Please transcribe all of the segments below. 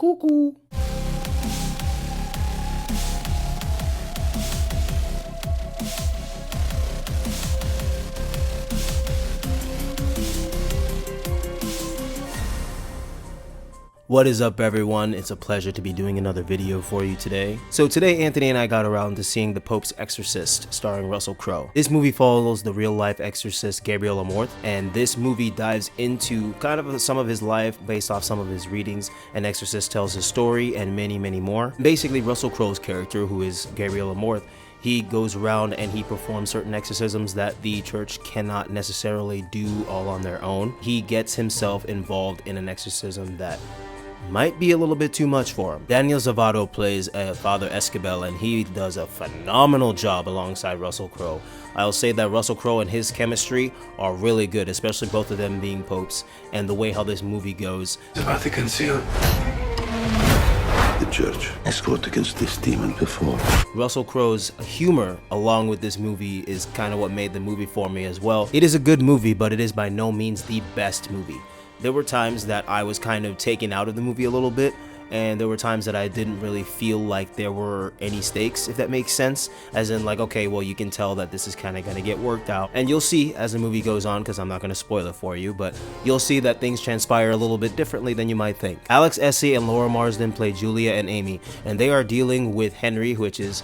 Cuckoo. What is up, everyone? It's a pleasure to be doing another video for you today. So today Anthony and I got around to seeing The Pope's Exorcist starring Russell Crowe. This movie follows the real life exorcist Gabriele Amorth, and this movie dives into kind of some of his life based off some of his readings. An exorcist tells his story and many more. Basically, Russell Crowe's character, who is Gabriele Amorth, he goes around and he performs certain exorcisms that the church cannot necessarily do all on their own. He gets himself involved in an exorcism that might be a little bit too much for him. Daniel Zovatto plays Father Escabel, and he does a phenomenal job alongside Russell Crowe. I'll say that Russell Crowe and his chemistry are really good, especially both of them being popes, and the way how this movie goes. The Vatican seal. The church has fought against this demon before. Russell Crowe's humor along with this movie is kind of what made the movie for me as well. It is a good movie, but it is by no means the best movie. There were times that I was kind of taken out of the movie a little bit, and there were times that I didn't really feel like there were any stakes, if that makes sense. As in, like, okay, well, you can tell that this is kind of going to get worked out. And you'll see as the movie goes on, because I'm not going to spoil it for you, but you'll see that things transpire a little bit differently than you might think. Alex Essie and Laura Marsden play Julia and Amy, and they are dealing with Henry, which is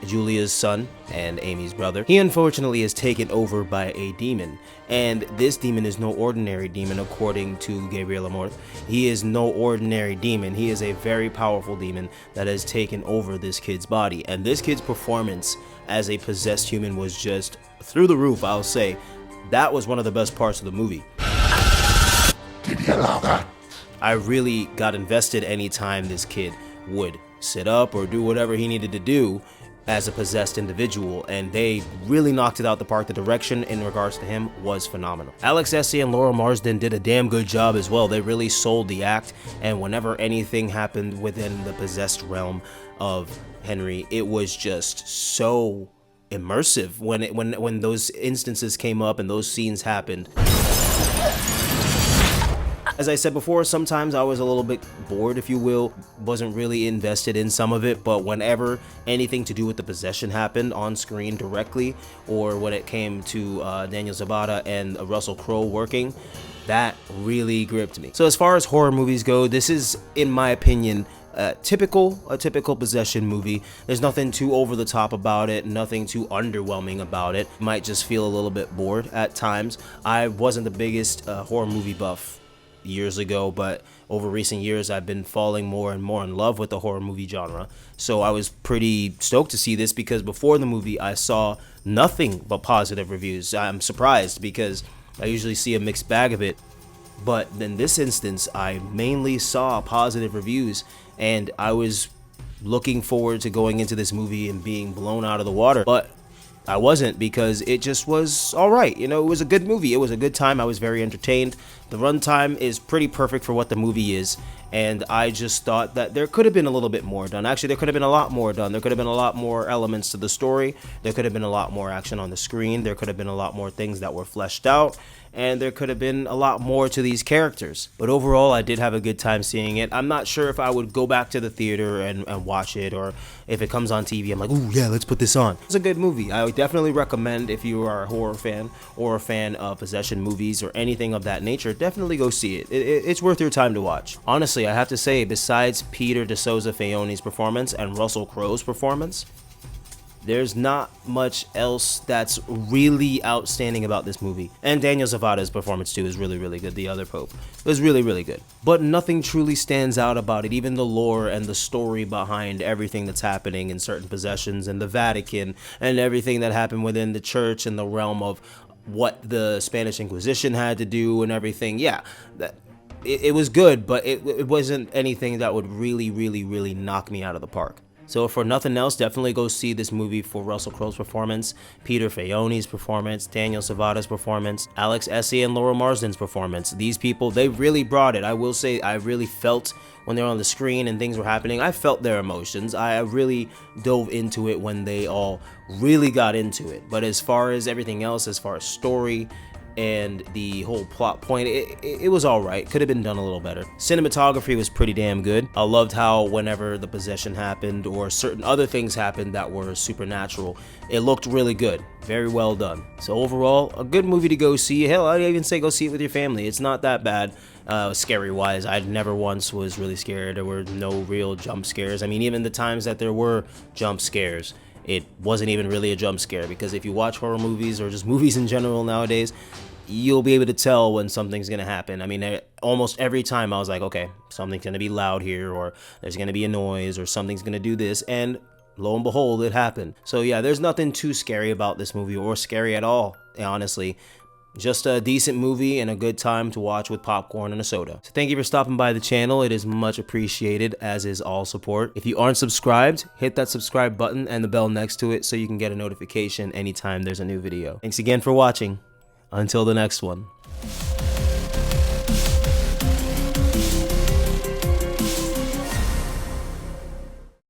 Julia's son and Amy's brother. He unfortunately is taken over by a demon, and this demon is no ordinary demon according to Gabriele Amorth. He is no ordinary demon. He is a very powerful demon that has taken over this kid's body, and this kid's performance as a possessed human was just through the roof. I'll say that was one of the best parts of the movie. Did you allow that? I really got invested anytime this kid would sit up or do whatever he needed to do as a possessed individual, and they really knocked it out the park. The direction in regards to him was phenomenal. Alex Essie and Laura Marsden did a damn good job as well. They really sold the act, and whenever anything happened within the possessed realm of Henry, it was just so immersive when those instances came up and those scenes happened. As I said before, sometimes I was a little bit bored, if you will, wasn't really invested in some of it, but whenever anything to do with the possession happened on screen directly, or when it came to Daniel Zovatto and Russell Crowe working, that really gripped me. So as far as horror movies go, this is, in my opinion, a typical possession movie. There's nothing too over the top about it, nothing too underwhelming about it. You might just feel a little bit bored at times. I wasn't the biggest horror movie buff years ago, but over recent years I've been falling more and more in love with the horror movie genre. So I was pretty stoked to see this, because before the movie I saw nothing but positive reviews. I'm surprised because I usually see a mixed bag of it, but in this instance I mainly saw positive reviews, and I was looking forward to going into this movie and being blown out of the water, but I wasn't, because it just was alright. You know, it was a good movie. It was a good time. I was very entertained. The runtime is pretty perfect for what the movie is, and I just thought that there could have been a little bit more done. Actually, there could have been a lot more done. There could have been a lot more elements to the story. There could have been a lot more action on the screen. There could have been a lot more things that were fleshed out, and there could have been a lot more to these characters. But overall, I did have a good time seeing it. I'm not sure if I would go back to the theater and watch it, or if it comes on TV, I'm like, ooh, yeah, let's put this on. It's a good movie. I would definitely recommend, if you are a horror fan or a fan of possession movies or anything of that nature, definitely go see it. It's worth your time to watch. Honestly, I have to say, besides Peter de Souza Faioni's performance and Russell Crowe's performance, there's not much else that's really outstanding about this movie. And Daniel Zovatto's performance too is really good. The other Pope was really good. But nothing truly stands out about it. Even the lore and the story behind everything that's happening in certain possessions and the Vatican and everything that happened within the church and the realm of what the Spanish Inquisition had to do and everything. Yeah, it was good, but it wasn't anything that would really knock me out of the park. So for nothing else, definitely go see this movie for Russell Crowe's performance, Peter Faioni's performance, Daniel Zovatto's performance, Alex Essie and Laura Marsden's performance. These people, they really brought it. I will say, I really felt when they were on the screen and things were happening, I felt their emotions. I really dove into it when they all really got into it. But as far as everything else, as far as story and the whole plot point, it was all right. Could have been done a little better. Cinematography was pretty damn good. I loved how whenever the possession happened or certain other things happened that were supernatural, it looked really good. Very well done. So overall, a good movie to go see. Hell, I'd even say go see it with your family. It's not that bad. Scary wise, I never once was really scared. There were no real jump scares. I mean, even the times that there were jump scares, it wasn't even really a jump scare, because if you watch horror movies or just movies in general nowadays, you'll be able to tell when something's gonna happen. I mean, almost every time I was like, okay, something's gonna be loud here, or there's gonna be a noise, or something's gonna do this, and lo and behold, it happened. So yeah, there's nothing too scary about this movie, or scary at all, honestly. Just a decent movie and a good time to watch with popcorn and a soda. So thank you for stopping by the channel. It is much appreciated, as is all support. If you aren't subscribed, hit that subscribe button and the bell next to it so you can get a notification anytime there's a new video. Thanks again for watching. Until the next one.